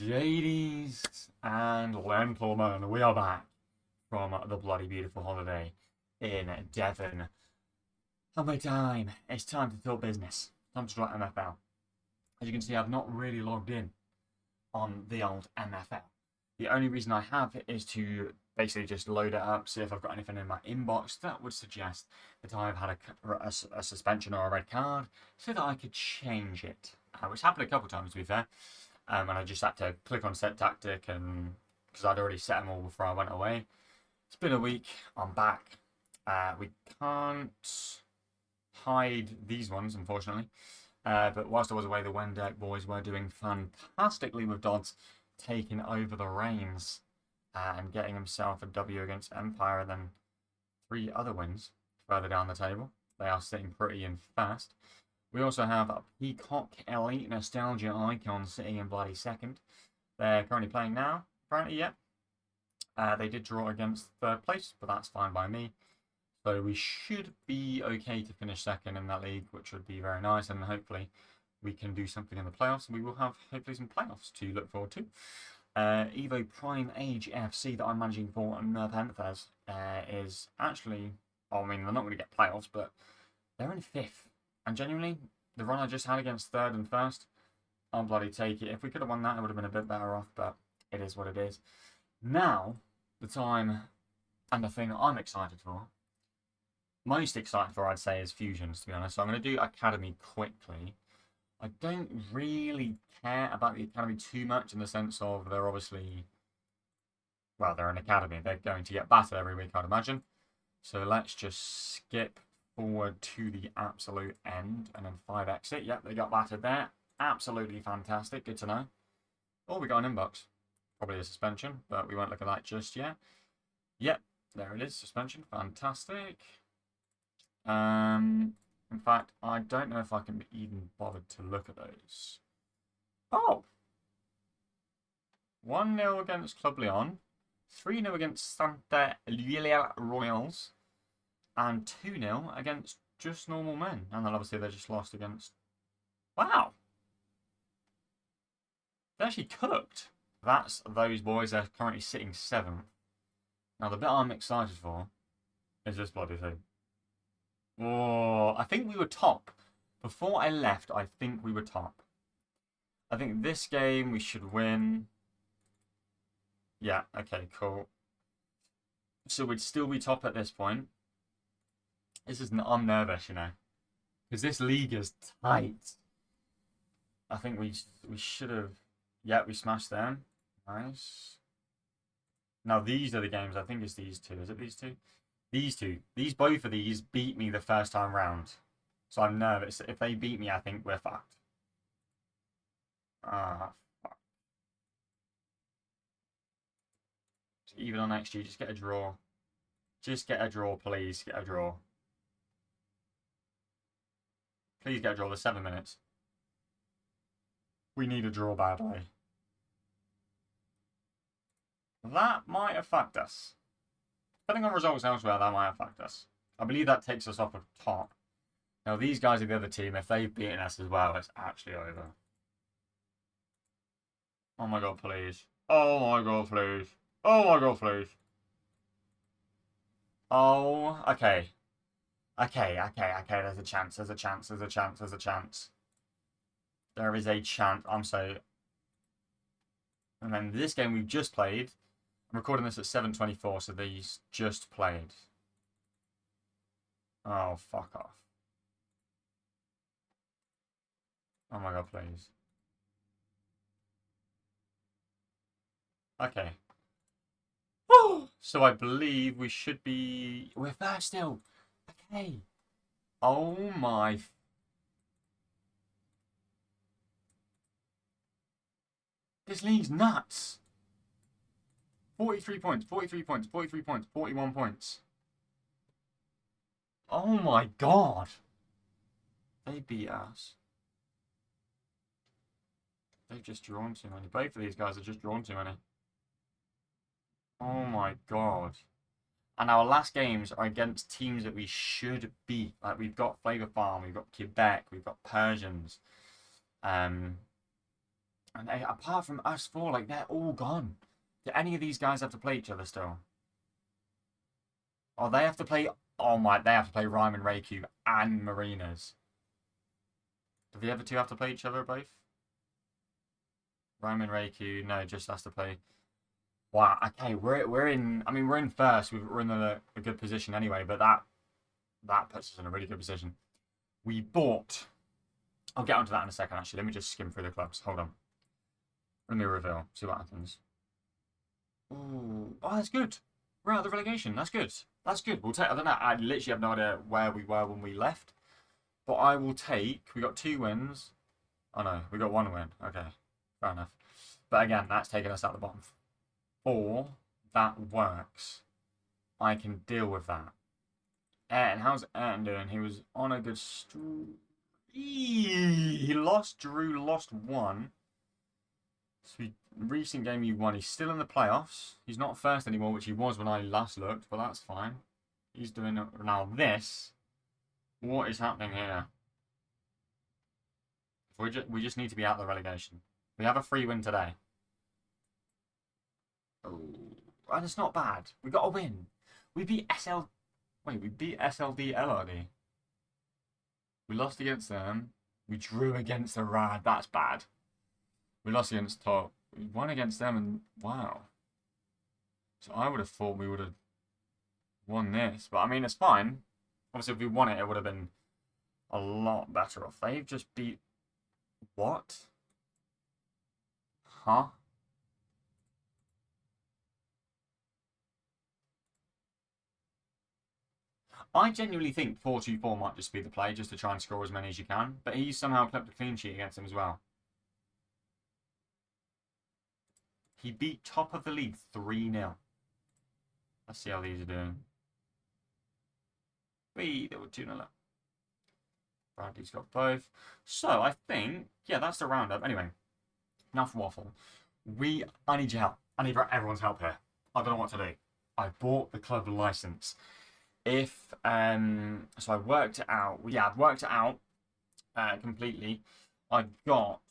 Ladies and gentlemen, we are back from the bloody beautiful holiday in Devon. And my time, it's time to talk business. Time to talk MFL. As you can see, I've not really logged in on the old MFL. The only reason I have is to basically just load it up, see if I've got anything in my inbox that would suggest that I've had a suspension or a red card, so that I could change it. Which happened a couple of times, to be fair. And I just had to click on set tactic, and because I'd already set them all before I went away. It's been a week. I'm back. We can't hide these ones, unfortunately. But whilst I was away, the Wendeck boys were doing fantastically with Dodds taking over the reins and getting himself a W against Empire, and then 3 other wins further down the table. They are sitting pretty in first. We also have a Peacock Elite Nostalgia Icon sitting in bloody second. They're currently playing now, apparently, yeah. They did draw against third place, but that's fine by me. So we should be okay to finish second in that league, which would be very nice, and hopefully we can do something in the playoffs. We will have hopefully some playoffs to look forward to. Evo Prime Age FC that I'm managing for Panthers is actually, I mean, they're not going to get playoffs, but they're in 5th. And genuinely, the run I just had against 3rd and 1st, I'll bloody take it. If we could have won that, it would have been a bit better off, but it is what it is. Now, the time and the thing I'm excited for, most excited for, I'd say, is Fusions, to be honest. So I'm going to do Academy quickly. I don't really care about the Academy too much in the sense of they're obviously, well, they're an Academy. They're going to get battered every week, I'd imagine. So let's just skip forward to the absolute end, and then 5 exit. Yep, they got battered there. Absolutely fantastic. Good to know. Oh, we got an inbox. Probably a suspension, but we won't look at that just yet. Yep, there it is. Suspension. Fantastic. In fact, I don't know if I can be even bothered to look at those. Oh! 1-0 against Club Leon. 3-0 against Santa Eulalia Royals. And 2-0 against just normal men. And then obviously they just lost against... Wow! They actually cooked. That's those boys. They're currently sitting 7th. Now the bit I'm excited for is this bloody thing. Oh, I think we were top. Before I left, I think we were top. I think this game we should win. Yeah, okay, cool. So we'd still be top at this point. I'm nervous, you know, because this league is tight. I think we should have. Yeah, we smashed them. Nice. Now these are the games. I think it's these two. Is it these two? These two. Both of these beat me the first time round, so I'm nervous. If they beat me, I think we're fucked. Ah, fuck. Even on XG, just get a draw. Just get a draw, please. Get a draw. Please get a draw. There's 7 minutes. We need a draw badly. That might affect us. Depending on results elsewhere, that might affect us. I believe that takes us off of top. Now, these guys are the other team. If they've beaten us as well, it's actually over. Oh my god, please. Oh my god, please. Oh my god, please. Oh, okay. Okay. There's a chance. There is a chance. I'm so... And then this game we've just played. I'm recording this at 7:24, so these just played. Oh, fuck off. Oh my god, please. Okay. So I believe we should be... We're first still. Okay. Oh my... This league's nuts. 43 points, 41 points. Oh my god. They beat us. They've just drawn too many. Both of these guys have just drawn too many. Oh my god. And our last games are against teams that we should beat. Like, we've got Flavor Farm, we've got Quebec, we've got Persians. And And apart from us four, like, they're all gone. Do any of these guys have to play each other still? Oh, they have to play... Oh my, they have to play Ryman Reiki and Marinas. Do the other two have to play each other both? Ryman Reiki, no, just has to play... Wow, okay, we're in... I mean, we're in first. We're in a good position anyway, but that puts us in a really good position. We bought... I'll get onto that in a second, actually. Let me just skim through the clubs. Hold on. Let me reveal. See what happens. Ooh. Oh, that's good. We're out of the relegation. That's good. That's good. We'll take... I don't know. I literally have no idea where we were when we left. But I will take... We got 2 wins. Oh, no. We got 1 win. Okay. Fair enough. But again, that's taking us out the bottom 4. That works. I can deal with that. And how's Ayrton doing? He was on a good streak. He lost. Drew lost 1. So recent game you won. He's still in the playoffs. He's not first anymore, which he was when I last looked, but that's fine. He's doing it now. This, what is happening here? We just need to be out of the relegation. We have a free win today. Oh, and it's not bad. We got a win. We beat SL. Wait, we beat SLD LRD. We lost against them. We drew against the Rad. That's bad. We lost against Top. We won against them, and wow. So I would have thought we would have won this, but I mean it's fine. Obviously, if we won it, it would have been a lot better off. They've just beat what? Huh? I genuinely think 4-2-4 might just be the play, just to try and score as many as you can. But he's somehow kept a clean sheet against him as well. He beat top of the league 3-0. Let's see how these are doing. Wait, there were 2-0 up. Bradley's got both. So, I think, yeah, that's the roundup. Anyway, enough waffle. I need your help. I need everyone's help here. I don't know what to do. I bought the club license. So I worked it out. Yeah, I've worked it out completely. I got...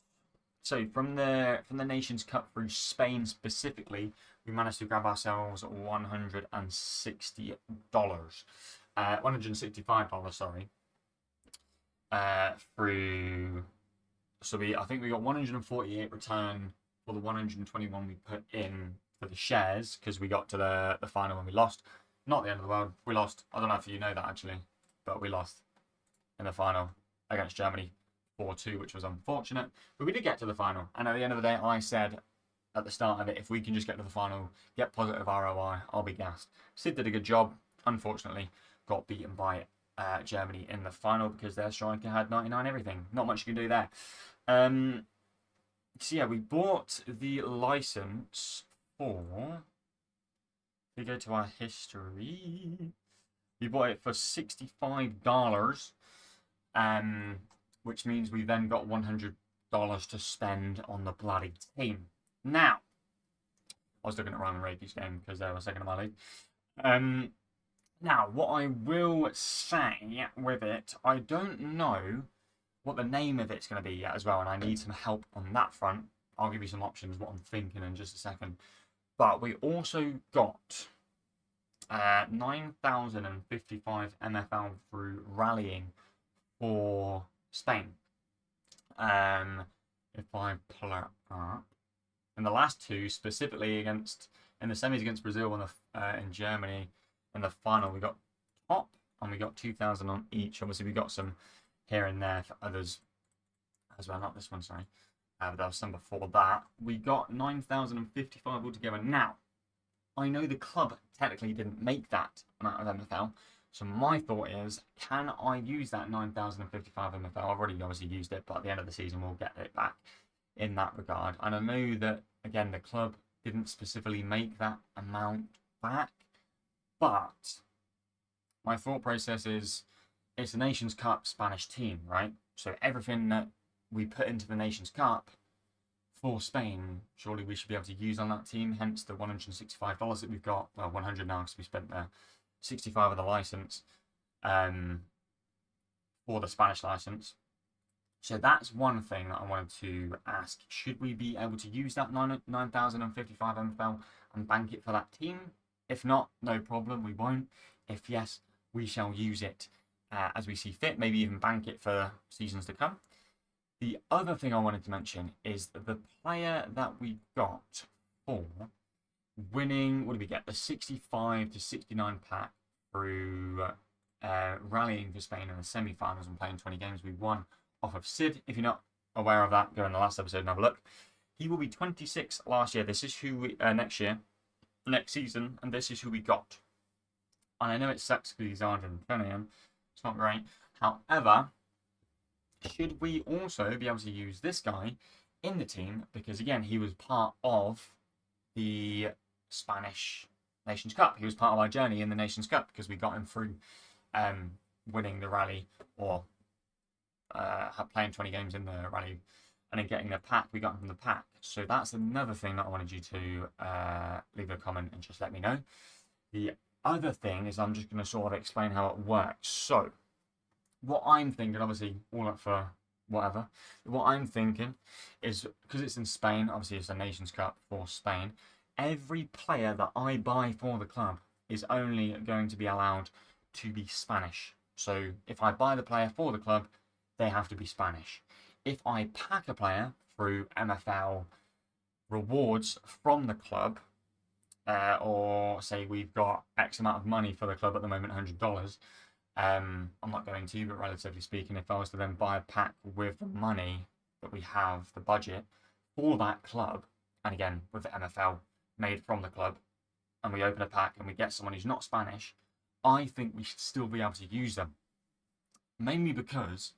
So from the Nations Cup through Spain specifically, we managed to grab ourselves $160, $165, sorry. Through, so I think we got 148 return for the 121 we put in for the shares because we got to the final when we lost. Not the end of the world. We lost. I don't know if you know that actually, but we lost in the final against Germany. 4-2, which was unfortunate. But we did get to the final. And at the end of the day, I said at the start of it, if we can just get to the final, get positive ROI, I'll be gassed. Sid did a good job. Unfortunately, got beaten by Germany in the final because their striker had 99 everything. Not much you can do there. So yeah, we bought the license for... We go to our history. We bought it for $65. Which means we then got $100 to spend on the bloody team. Now, I was looking at Ryman Reiki's game because they were second in my league. Now, what I will say with it, I don't know what the name of it's going to be yet as well, and I need some help on that front. I'll give you some options, what I'm thinking in just a second. But we also got 9,055 MFL through rallying for Spain. If I pull it up, in the last 2, specifically in the semis against Brazil and in Germany, in the final we got top and we got 2,000 on each. Obviously we got some here and there for others as well. Not this one, sorry. But there was some before that. We got 9,055 altogether. Now, I know the club technically didn't make that amount of MFL. So my thought is, can I use that 9,055 MFL? I've already obviously used it, but at the end of the season we'll get it back in that regard. And I know that, again, the club didn't specifically make that amount back. But my thought process is, it's the Nations Cup Spanish team, right? So everything that we put into the Nations Cup for Spain, surely we should be able to use on that team. Hence the $165 that we've got. Well, 100 now because we spent the 65 of the license for the Spanish license. So that's one thing that I wanted to ask. Should we be able to use that 9,055 MFL and bank it for that team? If not, no problem, we won't. If yes, we shall use it as we see fit, maybe even bank it for seasons to come. The other thing I wanted to mention is the player that we got for winning, what did we get? The 65 to 69 pack through rallying for Spain in the semi-finals and playing 20 games. We won off of Sid. If you're not aware of that, go in the last episode and have a look. He will be 26 last year. This is who we, next season, and this is who we got. And I know it sucks because he's Argentinian. It's not great. However, should we also be able to use this guy in the team? Because again, he was part of the Spanish Nations Cup. He was part of our journey in the Nations Cup because we got him through winning the rally or playing 20 games in the rally and then getting the pack. We got him from the pack. So that's another thing that I wanted you to leave a comment and just let me know. The other thing is I'm just going to sort of explain how it works. So what I'm thinking, obviously all up for whatever, what I'm thinking is, because it's in Spain, obviously it's a Nations Cup for Spain, every player that I buy for the club is only going to be allowed to be Spanish. So if I buy the player for the club, they have to be Spanish. If I pack a player through MFL rewards from the club, or say we've got X amount of money for the club at the moment, $100, I'm not going to, but relatively speaking, if I was to then buy a pack with the money that we have, the budget for that club, and again, with the MFL made from the club, and we open a pack and we get someone who's not Spanish, I think we should still be able to use them. Mainly because,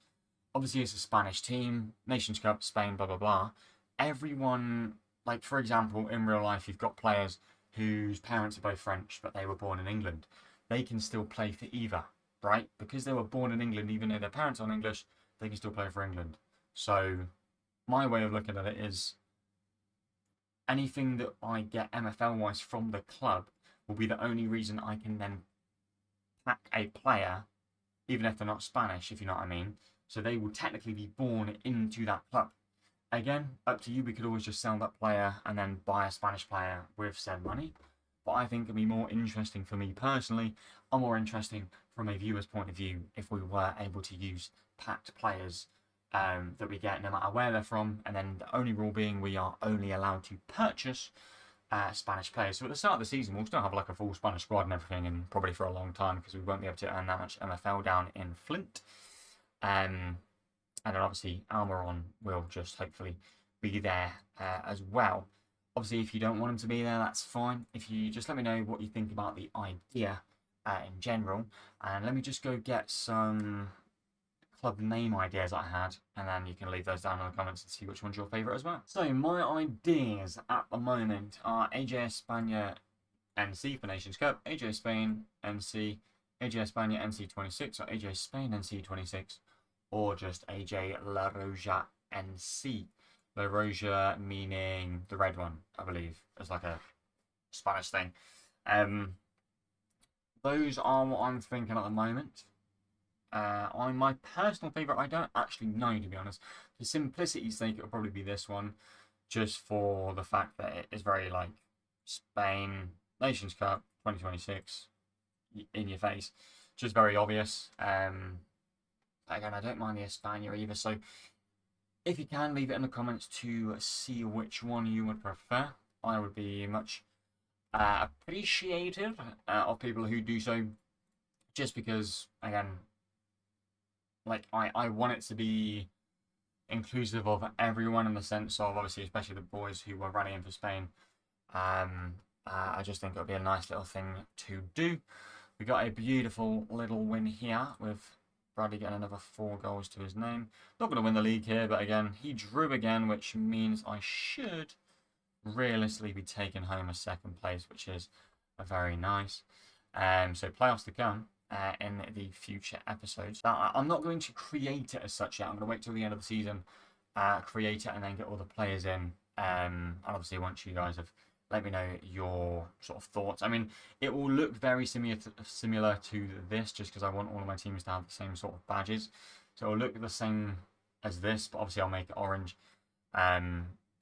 obviously it's a Spanish team, Nations Cup, Spain, blah, blah, blah. Everyone, like for example, in real life, you've got players whose parents are both French, but they were born in England. They can still play for either, right? Because they were born in England, even though their parents aren't English, they can still play for England. So my way of looking at it is anything that I get MFL-wise from the club will be the only reason I can then pack a player, even if they're not Spanish, if you know what I mean. So they will technically be born into that club. Again, up to you. We could always just sell that player and then buy a Spanish player with said money. But I think it'd be more interesting for me personally, or more interesting from a viewer's point of view, if we were able to use packed players that we get no matter where they're from. And then the only rule being we are only allowed to purchase Spanish players. So at the start of the season, we'll still have like a full Spanish squad and everything, and probably for a long time because we won't be able to earn that much MFL down in Flint. And then obviously Almiron will just hopefully be there as well. Obviously, if you don't want him to be there, that's fine. If you just let me know what you think about the idea in general. And let me just go get some club name ideas I had, and then you can leave those down in the comments and see which one's your favourite as well. So my ideas at the moment are AJ España NC for Nations Cup, AJ Spain NC, AJ España NC26, or AJ Spain NC26, or just AJ La Roja NC. La Roja meaning the red one, I believe. It's like a Spanish thing. Those are what I'm thinking at the moment. On my personal favourite, I don't actually know, to be honest. For simplicity's sake, it'll probably be this one, just for the fact that it is very like Spain Nations Cup 2026 in your face. Just very obvious. Again, I don't mind the España either, so if you can, leave it in the comments to see which one you would prefer. I would be much appreciative of people who do so, just because, again, like I want it to be inclusive of everyone in the sense of, obviously, especially the boys who were running for Spain. I just think it would be a nice little thing to do. We got a beautiful little win here with Bradley getting another 4 goals to his name. Not going to win the league here, but again, he drew again, which means I should realistically be taking home a second place, which is very nice. So playoffs to come in the future episodes. Now, I'm not going to create it as such yet. I'm going to wait till the end of the season, create it, and then get all the players in. And obviously, once you guys have let me know your sort of thoughts. I mean, it will look very similar to this, just because I want all of my teams to have the same sort of badges. So it'll look the same as this, but obviously I'll make it orange,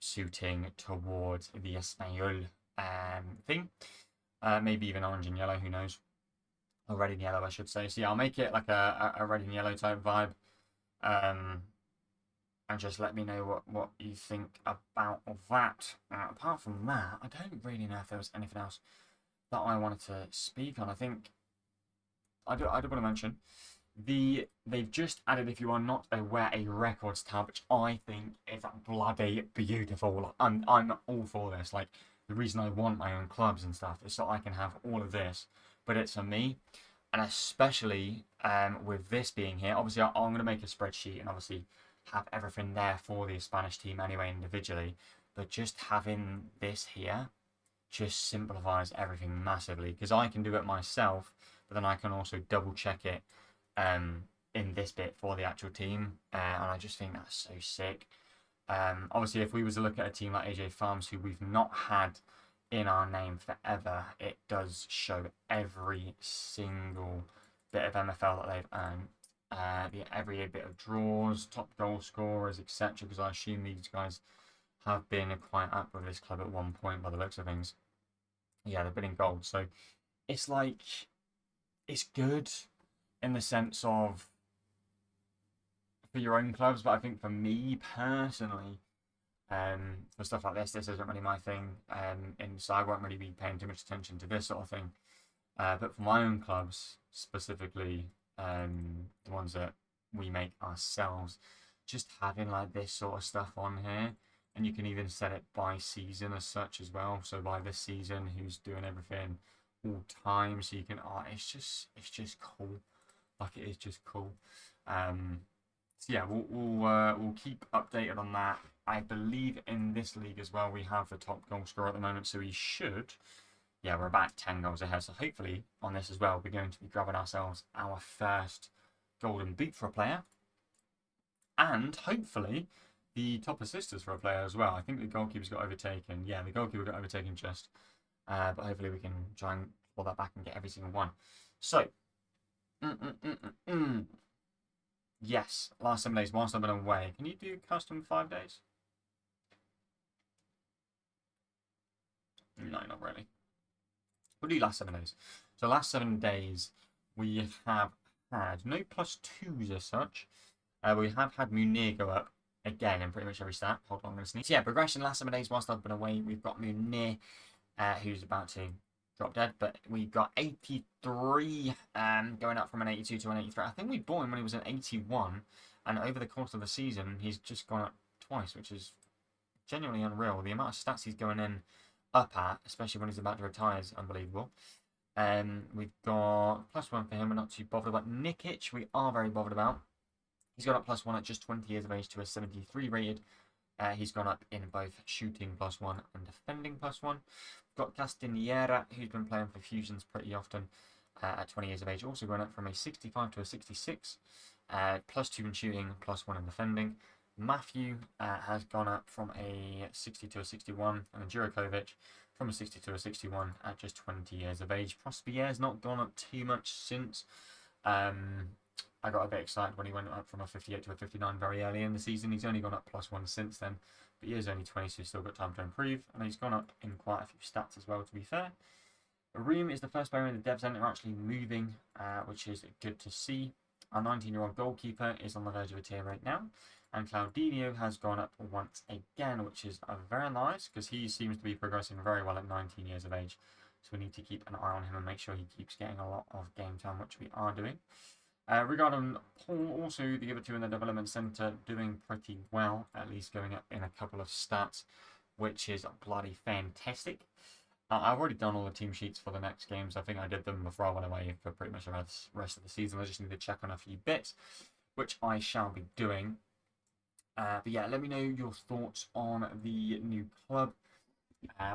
suiting towards the Espanol thing. Maybe even orange and yellow, who knows? Or red and yellow, I should say. So yeah, I'll make it like a red and yellow type vibe. And just let me know what you think about that. Apart from that, I don't really know if there was anything else that I wanted to speak on. I think I do want to mention they've just added, if you are not aware, a records tab, which I think is bloody beautiful. I'm all for this. Like, the reason I want my own clubs and stuff is so I can have all of this, but it's for me, and especially with this being here. Obviously, I'm going to make a spreadsheet and obviously have everything there for the Spanish team anyway individually, but just having this here just simplifies everything massively, because I can do it myself, but then I can also double check it in this bit for the actual team, and I just think that's so sick. Obviously, if we was to look at a team like AJ Farms, who we've not had in our name forever, it does show every single bit of MFL that they've earned. Every bit of draws, top goal scorers, etc. Because I assume these guys have been quite up with this club at one point by the looks of things. Yeah, they've been in gold. So it's like, it's good in the sense of for your own clubs, but I think for me personally, for stuff like this isn't really my thing. And so I won't really be paying too much attention to this sort of thing. But for my own clubs specifically, the ones that we make ourselves, just having like this sort of stuff on here, and you can even set it by season as such as well. So by this season, who's doing everything all time, so you can. Oh, it's just cool. Like, it is just cool. So yeah, we'll keep updated on that. I believe in this league as well, we have the top goal scorer at the moment, so we should. Yeah, we're about 10 goals ahead. So hopefully on this as well, we're going to be grabbing ourselves our first golden boot for a player. And hopefully the top assisters for a player as well. I think the goalkeeper's got overtaken. Yeah, the goalkeeper got overtaken just. But hopefully we can try and pull that back and get every single one. So, yes, last 7 days whilst I've been away. Can you do custom 5 days? No, not really. We'll do last 7 days. So last 7 days, we have had no +2s as such. We have had Munir go up again in pretty much every stat. Hold on, I'm going to sneeze. So yeah, progression last 7 days whilst I've been away. We've got Munir, who's about to drop dead, but we got 83, going up from an 82 to an 83. I think we bought him when he was an 81, and over the course of the season, he's just gone up twice, which is genuinely unreal. The amount of stats he's going in up at, especially when he's about to retire, is unbelievable. We've got +1 for him. We're not too bothered about. Nikic, we are very bothered about. He's got up +1 at just 20 years of age to a 73 rated. He's gone up in both shooting +1 and defending +1. We've got Castanera, who's been playing for Fusions pretty often, at 20 years of age, also going up from a 65 to a 66. +2 in shooting, +1 in defending. Matthew has gone up from a 60 to a 61, and then Jurakovic from a 60 to a 61 at just 20 years of age. Prospierre's not gone up too much since. I got a bit excited when he went up from a 58 to a 59 very early in the season. He's only gone up +1 since then, but he is only 20, so he's still got time to improve, and he's gone up in quite a few stats as well, to be fair. Reem is the first player in the dev center actually moving, which is good to see. Our 19-year-old goalkeeper is on the verge of a tier right now, and Claudinho has gone up once again, which is very nice, because he seems to be progressing very well at 19 years of age. So we need to keep an eye on him and make sure he keeps getting a lot of game time, which we are doing. Regarding Paul, also the other two in the development centre doing pretty well, at least going up in a couple of stats, which is bloody fantastic. I've already done all the team sheets for the next games. I think I did them before I went away for pretty much the rest of the season. I just need to check on a few bits, which I shall be doing. But yeah, let me know your thoughts on the new club,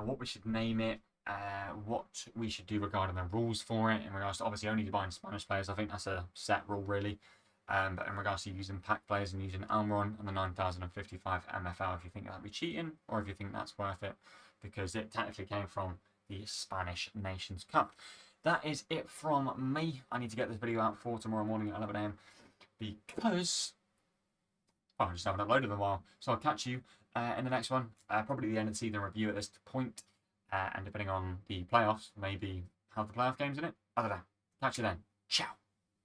what we should name it, what we should do regarding the rules for it, in regards to obviously only buying Spanish players. I think that's a set rule really. But in regards to using pack players and using Almiron and the 9055 MFL, if you think that'd be cheating, or if you think that's worth it, because it technically came from the Spanish Nations Cup. That is it from me. I need to get this video out for tomorrow morning at 11 AM, because well, I just haven't uploaded in a while. So I'll catch you in the next one. Probably the end of the season review at this point. And depending on the playoffs, maybe have the playoff games in it. I don't know. Catch you then. Ciao.